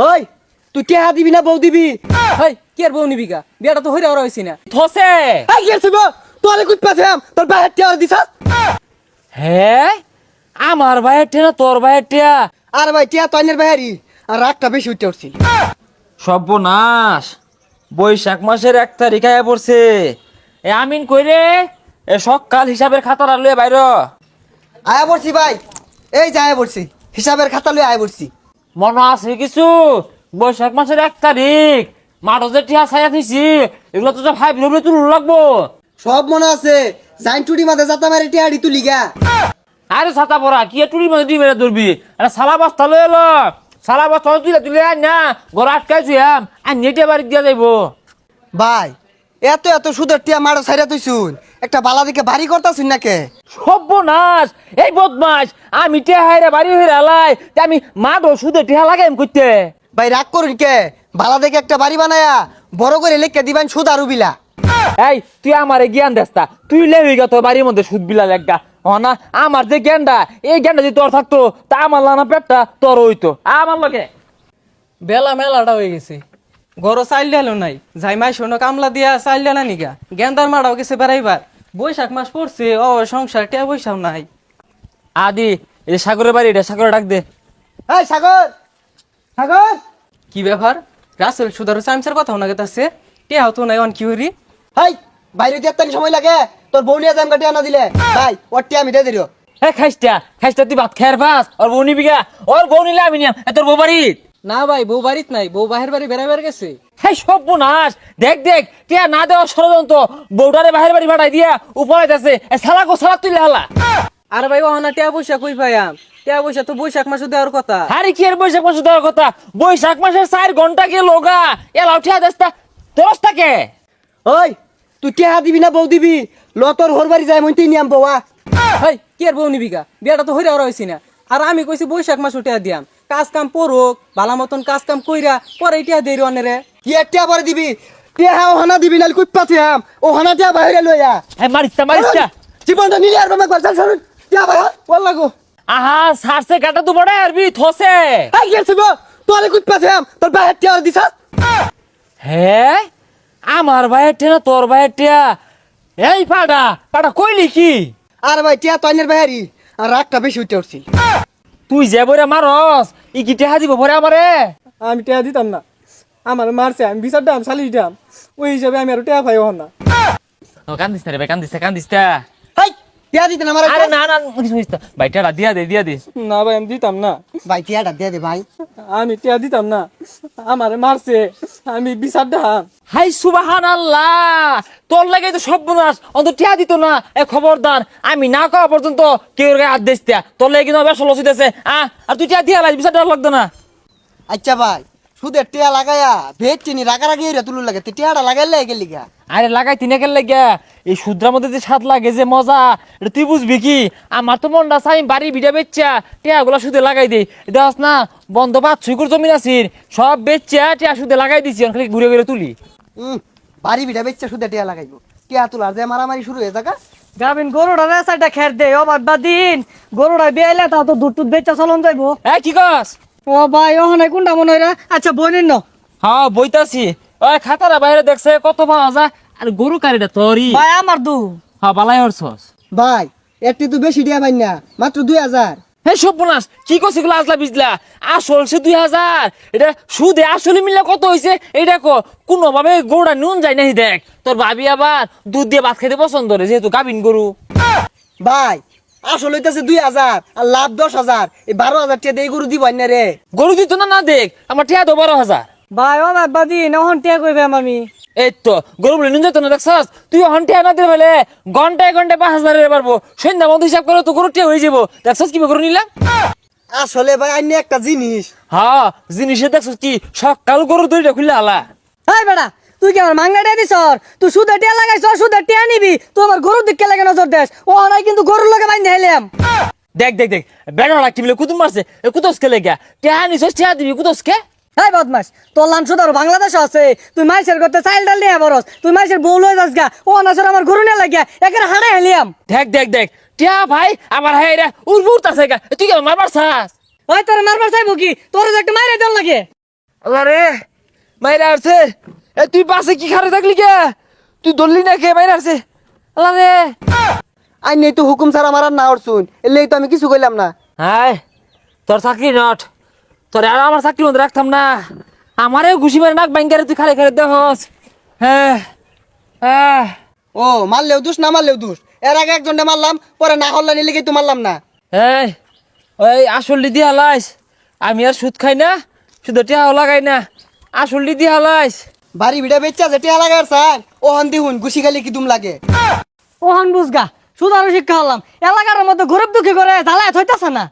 ওই তুই কে দিবি না বউ দিবি? হেই কি আর বউ নিবি গা? বিয়াটা তো হইরা ওরা হইছি না। থসে এই কি হইছে তোরে কুট পাছাম তোর বাহার টিয়া দিছাস। হে আমার ভাইয়ের টিয়া তোর ভাইয়ের টিয়া? আর ভাই টিয়া তয়নের বাহারি আর রাগটা বেশি উঠে উঠছি। সর্বনাশ, বৈশাখ মাসের 1 তারিখ আয়া পড়ছে। এ আমিন কইরে এ সকাল হিসাবের খাতাটা লয়ে বাইর। আয়া পড়ছি ভাই, এই যে আয়া পড়ছি, হিসাবের খাতা লয়ে আয়া পড়ছি। মনে আছে কিছু? বৈশাখ মাসের 1 তারিখ মাঠে যে টিয়া ছায়া দিছি এগুলো তো ভাই বিরবে তুল লাগবো। সব মনে আছে, জাইন টুডি মাঝে যাতা মারি টিয়াড়ি তুলি গা। আরে ছাতা পড়া কি টুরি মধ্যে ডিম মেরে ধরবি? আরে সালা বস্তা লয়ে এলো, সালা বস্তা তুলে তুলে আন না ঘর আটকাইছি আর নেটে বাড়ি দিয়া যাইবো। ভাই এত এত সুদের টিয়া মারো ছাইরা তুই শুন, একটা বালা দিকে বাড়ি করতাছুন নাকে? সর্বনাশ, এই বদমাস আমি টিয়া হাইরা বাড়ি হইরা আলাই আমি মাঠ ও সুদে টিয়া লাগাইম কইতে। ভাই রাগ করুন কে, বালা দেখে একটা বাড়ি বানায়া বড় করে লেখকে দিবেন সুদ আরু বিলা। এই তুই আমারে জ্ঞান দেস্তা, তুই লেবি গা তোর বাড়ির মধ্যে সুদ বিলা লেগা। না আমার যে জ্ঞানটা, এই জ্ঞানটা যদি তোর থাকতো তা আমার লানা পেটটা তোর হইতো আমার লগে। বেলা মেলাটা হয়ে গেছে, ঘরও চাইল ডালো নাই, যাই মাই শোনো কামলা দিয়া চাইল ডালা নিগা গেন্দার মারাও গেছে বেড়াইবার। বৈশাখ মাস পড়ছে, ও সংসার টিয়া বৈশাখ নাই। আদি এই সাগরের বাড়ি, এটা সাগরে ডাক দে। এই সাগর, সাগর কি ব্যাপার? রাসেল সুদারু সাইমসের কথা না গেতাছে, টিয়া হতো নাই অন কি হরি? হাই বাইরে দিয়ে একটা সময় লাগে, তোর বউ নিয়ে যাম টিয়া না দিলে ভাই ওর টিয়া আমি দিয়ে দিল। হ্যাঁ খাইস্তা তুই ভাত খায়ের পাস ওর বউ নিবি গা? ওর বউ নিলে আমি নিয়াম, তোর বউ বাড়ি? না ভাই, বউ বাড়িত নাই, বউ বাহির বাড়ি বেড়াইবার গেছে। হ্যাঁ সর্বনাশ, দেখ দেখ টিয়া না দেওয়ার ষড়যন্ত্র, বউটারে বাহির বাড়ি ভাড়াই দিয়া উপরাইতেছে। সালা গো সালা তুই হালা। আর ভাই ওহানা টিয়া পয়সা কই পাইয়াম? টিয়া পয়সা তো বৈশাখ মাসে দেওয়ার কথা। আরে কি আর বৈশাখ মাসে দেওয়ার কথা? বৈশাখ মাসের 4 ঘন্টা গেল গা, এলাও টিয়া দেস্তা তোরস্তাকে। ওই তুই টিয়া দিবি না বউ দিবি? ল তোর হোর বাড়ি যায় মইতেই নিয়াম বউয়া। হেই কি আর বউ নিবি গা? বিয়াটা তো হইরা ওরা হইছি না। আর আমি কইছি বৈশাখ মাস টিয়া দিয়াম, কাজ কাম পড়ুক, ভালো মতন কাজ কাম কইরা পরে টিয়া দেই অনেরে। কি এক টিয়া পরে দিবি? টিয়া ও হানা দিবি নাল কুট পাছিয়াম, ও হানা টিয়া বাইরে লইয়া হ্যাঁ মারিস্তা জীবনটা নিলে আর বাবা কথা শুনুন টিয়া ভাই বল লাগো। আহা সারসে কাটা তো বড় আরবি থসে। এই গেছে গো তোরে কুট পাছিয়াম, তোর বাহের টিয়া দিছাস। হ্যাঁ আমার ভাইয়ের টিয়া না তোর ভাইয়ের টিয়া? এই পাড়া কইলি কি? আর ভাই টিয়া তয়নের বাহারি আর রাগটা বেশি উঠে উঠছি। তুই যে বরে মারস ই কি টিয়া দিব ভরে আমারে? আমি টিয়া দিতাম না, আমার মারছে, আমি বিচার দাম সালিশ দাম, ওই হিসাবে আমি আর টিয়া পাই না। কান্দিস না রে ভাই, কান্দিস না। হাই টিয়া দিতে না আমার। আরে না ভাই টিয়াটা দিয়া দে। না ভাই আমি দিতাম না, ভাই টিয়াটা দিয়ে দে ভাই। আমি টিয়া দিতাম না, আমারে মারছে, আমি বিচার দাম। হাই সুবহানাল্লাহ, তোর লাগে তো সর্বনাশ, অন্তত টিয়া দিত না। এ খবরদার, আমি না কওয়া পর্যন্ত কেউ গায়ে হাত দিস টিয়া, তোর লাগে কিন্তু বেশ লসিতেছে। আর তুই টিয়া দিয়া লাই বিচার দেওয়ার লাগতো না। আচ্ছা ভাই সুদের টিয়া লাগায়া ভেজ চিনি রাগারাগি রে তুলু লাগে, তুই টিয়াটা লাগাইলে গেলি গা। আরে লাগাই তিনে গেল লাগিয়া এই সুদ্রার মধ্যে যে স্বাদ লাগে যে মজা, এটা তুই বুঝবি কি? আমার তো মনটা চাই বাড়ি ভিড়া বেচা টিয়া গুলা সুদে লাগাই দিই। দেখ না বন্ধ 5-6 জমিন আছির, সব বেচা টিয়া সুদে লাগাই দিছি, খালি ঘুরে ঘুরে তুলি। বাড়ি ভিড়া বেচছে সুদে টিয়া লাগাইবো, টিয়া তুলার যে মারামারি শুরু হয়ে যাকা। গাবিন গরুটা রেসাটা খের দে, ও বাদ দিন গরুটা বেলে তা তো দুধ বেচা চলন যাইবো। কি কস? ও ভাই ওখানে কোনটা মনে হয়? আচ্ছা বইনেন না। হ্যাঁ বইতাছি। ওই খাতারা বাইরে দেখছে কত পাওয়া যায়। আর গরু কারিটা তোরই ভাই আমার দু। হ্যাঁ বালাই হরছস ভাই একটু তো বেশি টিয়া পাই না, মাত্র 2000। হে সর্বনাশ, কি করছি গুলো আসলা বিজলা? আসল সে 2000, এটা সুদে আসলে মিললে কত হয়েছে এটা কোনো ভাবে গরুটা নুন যায় নাহি। দেখ তোর ভাবি আবার দুধ দিয়ে ভাত খেতে পছন্দ করে, যেহেতু গাভিন গরু। ভাই আসল হইতেছে 2000 আর লাভ 10000, এই 12000 টিয়া দিয়ে গরু দিব না রে। গরু দিত না দেখ আমার টিয়া তো 12,000। ভাই ও বাদ দিন, ওখান টিয়া কইবাম আমি। এই তো গরু বলে নুন যেত না, দেখছস তুই হন্টে না দিলে বলে ঘন্টায় 5,000 পারবো। সন্ধ্যা মতো হিসাব করে তো গরু টিয়া হয়ে যাবো। দেখছস কি গরু নিলাম? আসলে ভাই আইনে একটা জিনিস। হ্যাঁ জিনিসে দেখছস কি সকাল গরু দড়িটা খুলে আলা। হাই বেড়া তুই কি আমার মাংনা টিয়া দিছ? তুই সুদে টিয়া লাগাইছ, সুদে টিয়া নিবি, তুই আমার গরুর দিকে লাগে নজর দেশ। ও নাই কিন্তু গরুর লগে বাইন্ধে হেলাম। দেখ বেড়া কি বলে কুতুম মারছে, কুতস কে লেগা টিয়া নিছস, টিয়া দিবি কুতস কে? হাই বদমাস, তোর লান সুদার বাংলাদেশ আছে, তুই মাইসের করতে চাইল ডাল নিয়ে বরস, তুই মাইসের বউ লয়ে যাস গা, ও নাচর আমার গরু নিয়ে লাগিয়া একের হাড়ে হেলিয়াম। দেখ টিয়া ভাই আমার হাই রে উড়বুড়তাছে গা, তুই কি মারবার চাস? ওই তোর মারবার চাইবো কি? তোর একটা মাইরে দেন লাগে। আল্লাহ রে মাইরা আসছে। এ তুই পাশে কি খারে থাকলি কে? তুই ধরলি না কে? মাইরা আসছে। আল্লাহ রে। আই নেই তো হুকুম ছাড়া মারার না শুন এলেই তো আমি কিছু কইলাম না। হাই তোর চাকরি নট, তোর আর আমার চাকরি মধ্যে রাখতাম না। আমারেও ঘুষি মারে নাক ব্যাংকারে তুই খালি খালি দেহস। হ্যাঁ হ্যাঁ ও মারলেও দোষ না মারলেও দোষ, এর আগে একজনটা মারলাম পরে না হল্লা নিলে তো মারলাম না। এই ওই আসল দি হালাইস। আমি আর সুদ খাই না, শুধু টিয়াও লাগাই না, আসল দি হালাইস। বাড়ি ভিড়া বেচা যে টিয়া লাগার চান ও হন্দি হুন গুছি খালি কি দুম লাগে। ওহান বুঝগা সুদারও শিক্ষা হলাম এলাকার মধ্যে গরিব দুঃখী করে জ্বালায় থইতাছে না।